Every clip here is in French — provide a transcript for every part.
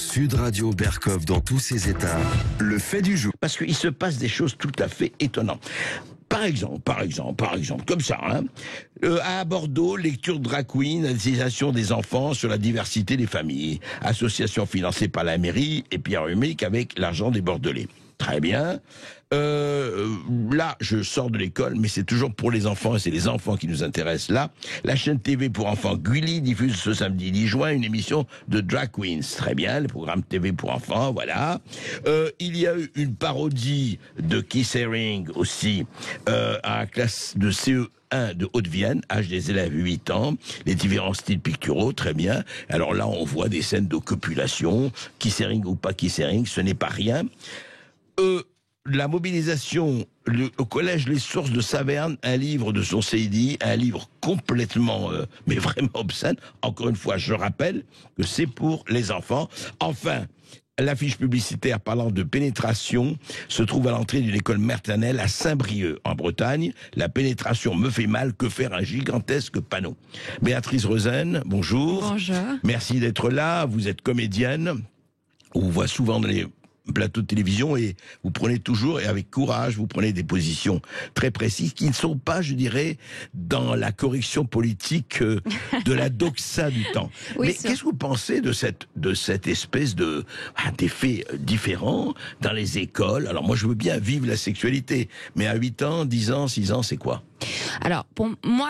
Sud Radio Berkov dans tous ses états, le fait du jour. Parce qu'il se passe des choses tout à fait étonnantes. Par exemple, comme ça, hein, à Bordeaux, lecture de drag queen, association des enfants sur la diversité des familles, association financée par la mairie et Pierre Humic avec l'argent des Bordelais. Très bien. Là, je sors de l'école, mais c'est toujours pour les enfants, et c'est les enfants qui nous intéressent là. La chaîne TV pour enfants Gulli diffuse ce samedi 10 juin une émission de drag queens. Très bien, le programme TV pour enfants, voilà. Il y a eu une parodie de Keith Haring aussi, à la classe de CE1 de Haute-Vienne, âge des élèves 8 ans, les différents styles picturaux, très bien. Alors là, on voit des scènes de copulation, Keith Haring ou pas Keith Haring, ce n'est pas rien. La mobilisation, au collège Les Sources de Saverne, un livre de son CIDI, un livre complètement, mais vraiment obscène. Encore une fois, je rappelle que c'est pour les enfants. Enfin, l'affiche publicitaire parlant de pénétration se trouve à l'entrée d'une école maternelle à Saint-Brieuc, en Bretagne. La pénétration me fait mal, que faire un gigantesque panneau. Béatrice Rosen, bonjour. Bonjour. Merci d'être là, vous êtes comédienne. On vous voit souvent dans les plateau de télévision et vous prenez toujours, et avec courage, vous prenez des positions très précises qui ne sont pas, je dirais, dans la correction politique de la doxa du temps. Oui, mais qu'est-ce que vous pensez de cette espèce d'effet différent dans les écoles? Alors moi, je veux bien vivre la sexualité, mais à 8 ans, 10 ans, 6 ans, c'est quoi? Alors, pour moi,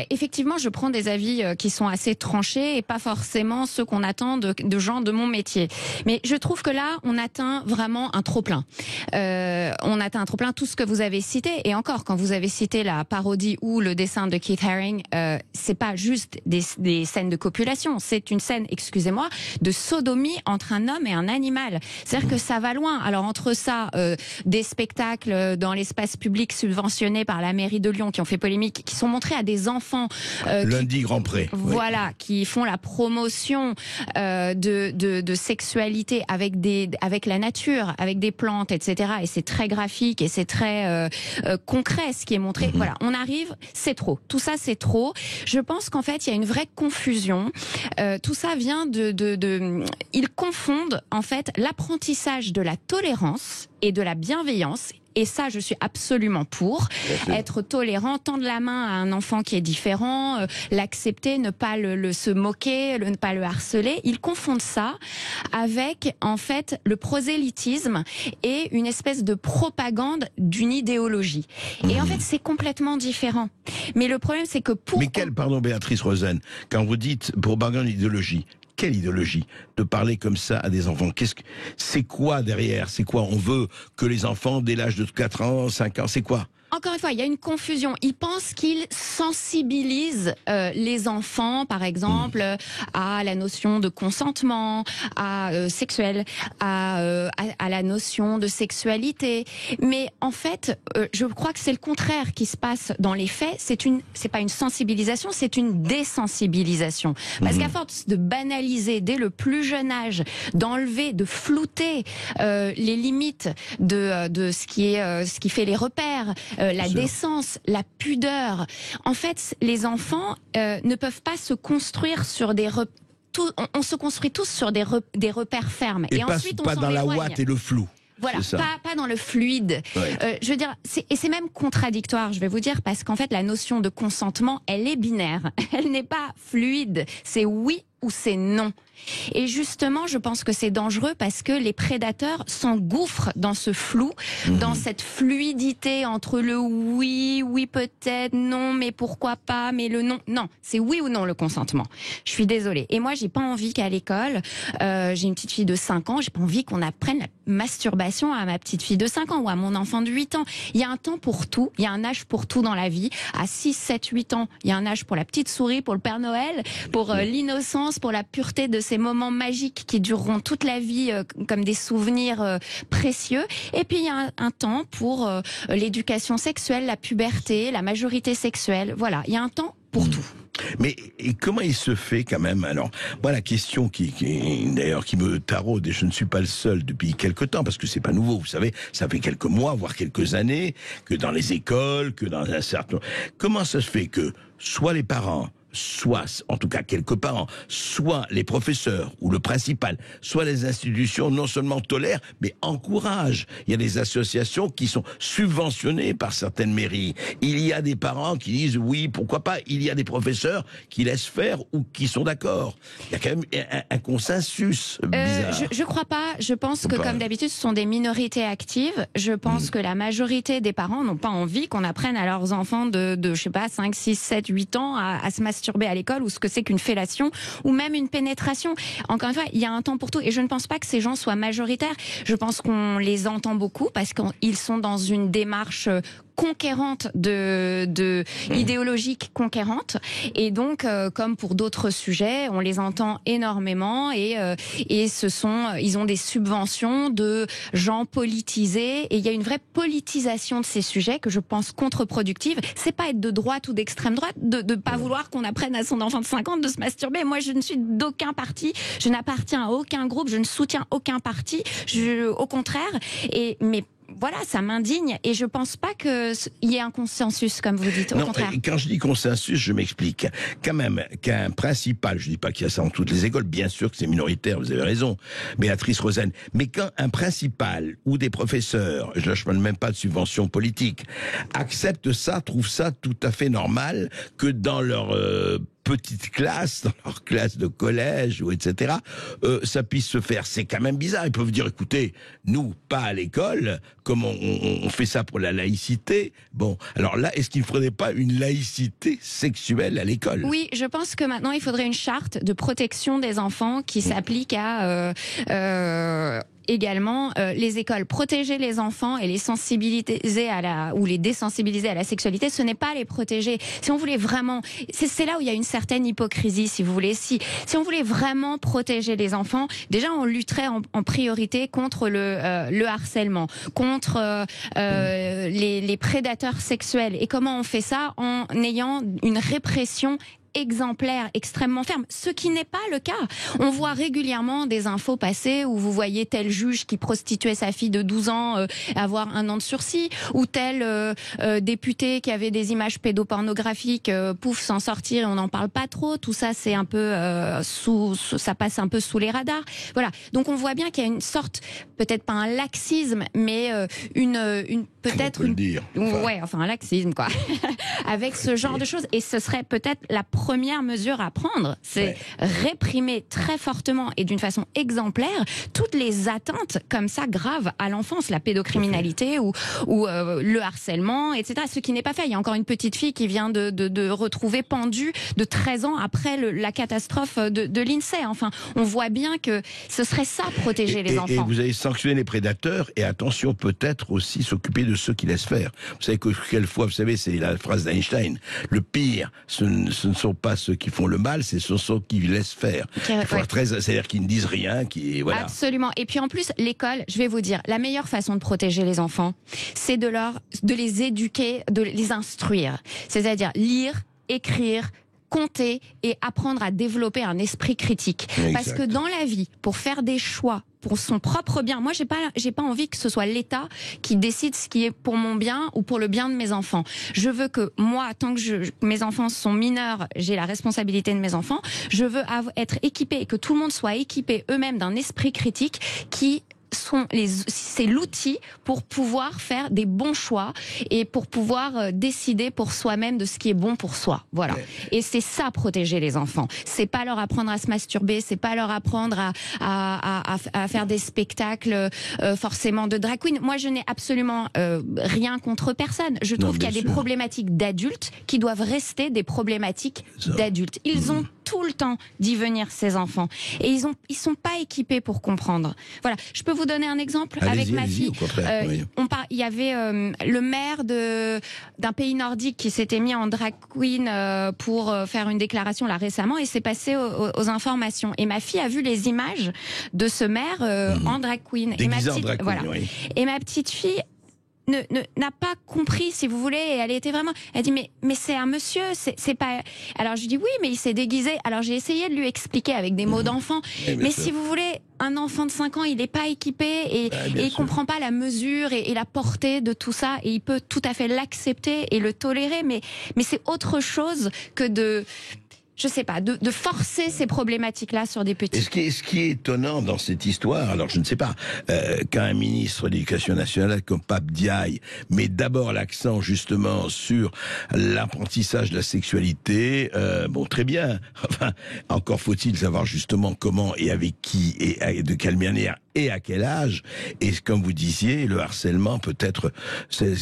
effectivement, je prends des avis qui sont assez tranchés et pas forcément ceux qu'on attend de gens de mon métier. Mais je trouve que là, on atteint vraiment un trop-plein. On atteint un trop-plein, tout ce que vous avez cité. Et encore, quand vous avez cité la parodie ou le dessin de Keith Haring, c'est pas juste des scènes de copulation. C'est une scène, excusez-moi, de sodomie entre un homme et un animal. C'est-à-dire que ça va loin. Alors, entre ça, des spectacles dans l'espace public subventionnés par la mairie de Lyon qui ont fait polémique, qui sont montrés à des enfants lundi Grand Pré, voilà, oui, qui font la promotion de sexualité avec la nature, avec des plantes, etc. Et c'est très graphique et c'est très concret ce qui est montré. Voilà, on arrive, c'est trop. Tout ça, c'est trop. Je pense qu'en fait, il y a une vraie confusion. Tout ça vient ils confondent en fait l'apprentissage de la tolérance et de la bienveillance. Et ça, je suis absolument pour. Être tolérant, tendre la main à un enfant qui est différent, l'accepter, ne pas se moquer, ne pas le harceler. Ils confondent ça avec, en fait, le prosélytisme et une espèce de propagande d'une idéologie. Et en fait, c'est complètement différent. Mais le problème, c'est que pardon, Béatrice Rosen, quand vous dites propagande d'idéologie, quelle idéologie de parler comme ça à des enfants? C'est quoi derrière? C'est quoi? On veut que les enfants, dès l'âge de 4 ans, 5 ans, c'est quoi? Encore une fois, il y a une confusion. Ils pensent qu'ils sensibilisent les enfants, par exemple, à la notion de consentement, sexuel, à la notion de sexualité. Mais en fait, je crois que c'est le contraire qui se passe dans les faits. C'est pas une sensibilisation, c'est une désensibilisation. Parce qu'à force de banaliser dès le plus jeune âge, d'enlever, de flouter les limites de ce qui fait les repères. La décence, la pudeur. En fait, les enfants ne peuvent pas se construire sur des on se construit tous sur des repères fermes. Et ensuite, on pas dans la ouate et le flou. Voilà, pas dans le fluide. Ouais. Je veux dire, c'est même contradictoire, je vais vous dire, parce qu'en fait, la notion de consentement, elle est binaire. Elle n'est pas fluide. C'est oui ou c'est non. Et justement, je pense que c'est dangereux parce que les prédateurs s'engouffrent dans ce flou, dans cette fluidité entre le oui peut-être, non, mais pourquoi pas, mais le non. Non, c'est oui ou non le consentement. Je suis désolée. Et moi, j'ai pas envie qu'à l'école, j'ai une petite fille de 5 ans, j'ai pas envie qu'on apprenne la masturbation à ma petite fille de 5 ans ou à mon enfant de 8 ans. Il y a un temps pour tout, il y a un âge pour tout dans la vie. À 6, 7, 8 ans, il y a un âge pour la petite souris, pour le Père Noël, pour l'innocence, pour la pureté de ces moments magiques qui dureront toute la vie comme des souvenirs précieux. Et puis il y a un temps pour l'éducation sexuelle, la puberté, la majorité sexuelle. Voilà, il y a un temps pour tout. Mais et comment il se fait quand même? Alors, moi la question qui me taraude, et je ne suis pas le seul depuis quelque temps, parce que c'est pas nouveau, vous savez, ça fait quelques mois, voire quelques années, que dans les écoles, que dans un certain... Comment ça se fait que soit les parents soit, en tout cas quelques parents, soit les professeurs ou le principal, soit les institutions non seulement tolèrent, mais encouragent. Il y a des associations qui sont subventionnées par certaines mairies. Il y a des parents qui disent oui, pourquoi pas. Il y a des professeurs qui laissent faire ou qui sont d'accord. Il y a quand même un consensus bizarre. Je crois pas. Je pense que, comme d'habitude, ce sont des minorités actives. Je pense que la majorité des parents n'ont pas envie qu'on apprenne à leurs enfants de je sais pas, 5, 6, 7, 8 ans à se masturber à l'école, ou ce que c'est qu'une fellation, ou même une pénétration. Encore une fois, il y a un temps pour tout, et je ne pense pas que ces gens soient majoritaires. Je pense qu'on les entend beaucoup parce qu'ils sont dans une démarche conquérante idéologique conquérante, et donc comme pour d'autres sujets, on les entend énormément, et ils ont des subventions de gens politisés, et il y a une vraie politisation de ces sujets que je pense contre-productive. C'est pas être de droite ou d'extrême droite de pas vouloir qu'on apprenne à son enfant de 5 ans de se masturber. Moi, je ne suis d'aucun parti, je n'appartiens à aucun groupe, je ne soutiens aucun parti, au contraire, mais voilà, ça m'indigne, et je pense pas qu'il y ait un consensus, comme vous dites, au contraire. Quand je dis consensus, je m'explique. Quand même, qu'un principal, je dis pas qu'il y a ça dans toutes les écoles, bien sûr que c'est minoritaire, vous avez raison, Béatrice Rosen, mais quand un principal ou des professeurs, je ne parle même pas de subventions politiques, acceptent ça, trouvent ça tout à fait normal que dans leur petite classe, dans leur classe de collège ou etc., ça puisse se faire. C'est quand même bizarre. Ils peuvent dire, écoutez, nous, pas à l'école, comme on fait ça pour la laïcité. Bon, alors là, est-ce qu'il ne faudrait pas une laïcité sexuelle à l'école? Oui, je pense que maintenant, il faudrait une charte de protection des enfants qui s'applique à également les écoles. Protéger les enfants et les sensibiliser ou les désensibiliser à la sexualité, ce n'est pas les protéger. Si on voulait vraiment, c'est là où il y a une certaine hypocrisie, si vous voulez. Si on voulait vraiment protéger les enfants, déjà on lutterait en priorité contre le harcèlement, contre les prédateurs sexuels. Et comment on fait ça? En ayant une répression exemplaire, extrêmement ferme, ce qui n'est pas le cas. On voit régulièrement des infos passer où vous voyez tel juge qui prostituait sa fille de 12 ans avoir 1 an de sursis, ou tel député qui avait des images pédopornographiques s'en sortir, et on n'en parle pas trop. Tout ça, c'est un peu ça passe un peu sous les radars. Voilà. Donc on voit bien qu'il y a une sorte, peut-être pas un laxisme, mais peut-être un laxisme, quoi, avec ce genre de choses. Et ce serait peut-être la première mesure à prendre, c'est réprimer très fortement et d'une façon exemplaire toutes les atteintes comme ça graves à l'enfance, la pédocriminalité ou le harcèlement, etc. Ce qui n'est pas fait. Il y a encore une petite fille qui vient de retrouver pendue de 13 ans après la catastrophe de l'INSEE. Enfin, on voit bien que ce serait ça, protéger les enfants. Et vous avez sanctionné les prédateurs, et attention, peut-être aussi s'occuper de ceux qui laissent faire. Vous savez que quelquefois, vous savez, c'est la phrase d'Einstein, le pire, ce ne sont pas ceux qui font le mal, ce sont ceux qui laissent faire. C'est-à-dire qu'ils ne disent rien, voilà. Absolument. Et puis en plus, l'école, je vais vous dire, la meilleure façon de protéger les enfants, c'est de les éduquer, de les instruire. C'est-à-dire lire, écrire, compter et apprendre à développer un esprit critique. Exact. Parce que dans la vie, pour faire des choix pour son propre bien, moi j'ai pas envie que ce soit l'État qui décide ce qui est pour mon bien ou pour le bien de mes enfants. Je veux que moi, tant que mes enfants sont mineurs, j'ai la responsabilité de mes enfants. Je veux être équipé, et que tout le monde soit équipé eux-mêmes d'un esprit critique qui c'est l'outil pour pouvoir faire des bons choix et pour pouvoir décider pour soi-même de ce qui est bon pour soi. Voilà. Et c'est ça, protéger les enfants. C'est pas leur apprendre à se masturber, c'est pas leur apprendre à faire des spectacles forcément de drag queen. Moi, je n'ai absolument rien contre personne. Je trouve qu'il y a des problématiques d'adultes qui doivent rester des problématiques d'adultes. Ils ont tout le temps d'y venir, ces enfants, et ils sont pas équipés pour comprendre. Voilà, je peux vous donner un exemple avec ma fille. Il y avait le maire d'un pays nordique qui s'était mis en drag queen pour faire une déclaration là récemment, et c'est passé aux informations. Et ma fille a vu les images de ce maire en drag queen. Et ma petite fille n'a pas compris, si vous voulez, et elle dit mais c'est un monsieur, c'est pas. Alors je lui dis oui, mais il s'est déguisé. Alors j'ai essayé de lui expliquer avec des mots d'enfant, mais si vous voulez, un enfant de 5 ans, il n'est pas équipé et il comprend pas la mesure et la portée de tout ça, et il peut tout à fait l'accepter et le tolérer, mais c'est autre chose que je sais pas, de forcer ces problématiques-là sur des petits. Et ce qui est étonnant dans cette histoire, alors je ne sais pas, qu'un ministre de l'Éducation nationale comme Pape Diaye met d'abord l'accent justement sur l'apprentissage de la sexualité, bon très bien, enfin encore faut-il savoir justement comment et avec qui et de quelle manière et à quel âge, et comme vous disiez, le harcèlement peut-être,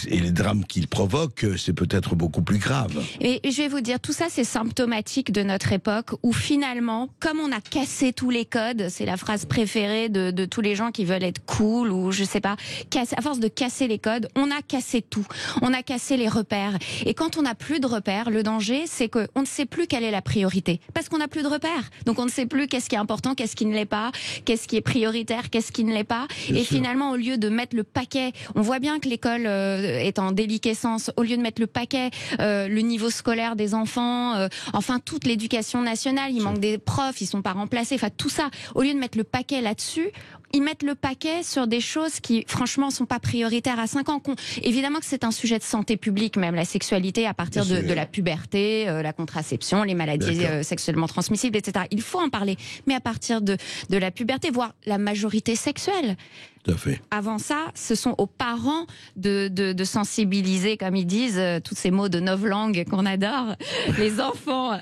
et les drames qu'il provoque, c'est peut-être beaucoup plus grave. Et je vais vous dire, tout ça c'est symptomatique de notre époque où finalement, comme on a cassé tous les codes, c'est la phrase préférée de tous les gens qui veulent être cool ou je sais pas, à force de casser les codes, on a cassé tout. On a cassé les repères. Et quand on n'a plus de repères, le danger c'est qu'on ne sait plus quelle est la priorité. Parce qu'on n'a plus de repères. Donc on ne sait plus qu'est-ce qui est important, qu'est-ce qui ne l'est pas, qu'est-ce qui est prioritaire, qu'est-ce qui ne l'est pas. Bien et sûr. Finalement, au lieu de mettre le paquet, on voit bien que l'école est en déliquescence, au lieu de mettre le paquet, le niveau scolaire des enfants, enfin toute l'éducation nationale, il manque des profs, ils sont pas remplacés, enfin tout ça, au lieu de mettre le paquet là-dessus, ils mettent le paquet sur des choses qui, franchement, sont pas prioritaires à 5 ans. Évidemment que c'est un sujet de santé publique, même la sexualité à partir de la puberté, la contraception, les maladies sexuellement transmissibles, etc. Il faut en parler, mais à partir de la puberté, voire la majorité sexuelle. Tout à fait. Avant ça, ce sont aux parents de sensibiliser, comme ils disent, tous ces mots de novlangue qu'on adore, les enfants.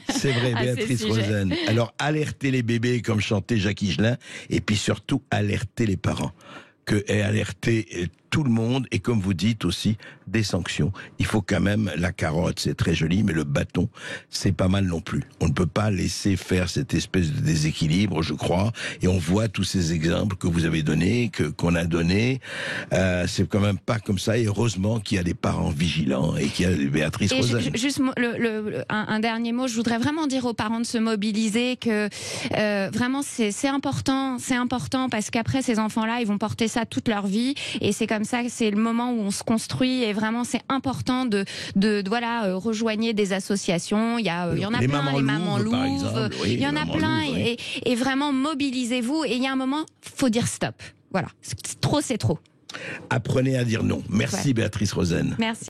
C'est vrai, Béatrice Rosen. Alors, alerter les bébés, comme chantait Jacques Higelin, et puis surtout, alerter les parents. Et alerter tout le monde, et comme vous dites aussi, des sanctions. Il faut quand même, la carotte, c'est très joli, mais le bâton, c'est pas mal non plus. On ne peut pas laisser faire cette espèce de déséquilibre, je crois, et on voit tous ces exemples que vous avez donnés, qu'on a donnés. C'est quand même pas comme ça, et heureusement qu'il y a des parents vigilants, et qu'il y a Béatrice Rosen. Juste un dernier mot, je voudrais vraiment dire aux parents de se mobiliser, que vraiment c'est important, parce qu'après ces enfants-là, ils vont porter ça toute leur vie, et c'est comme ça que c'est le moment où on se construit, et vraiment c'est important de rejoigner des associations. Il y en a plein, les Mamans Louves, oui, il y en a plein, et vraiment mobilisez-vous, et il y a un moment, faut dire stop. Voilà, trop c'est trop. Apprenez à dire non. Merci Béatrice Rosen. Merci.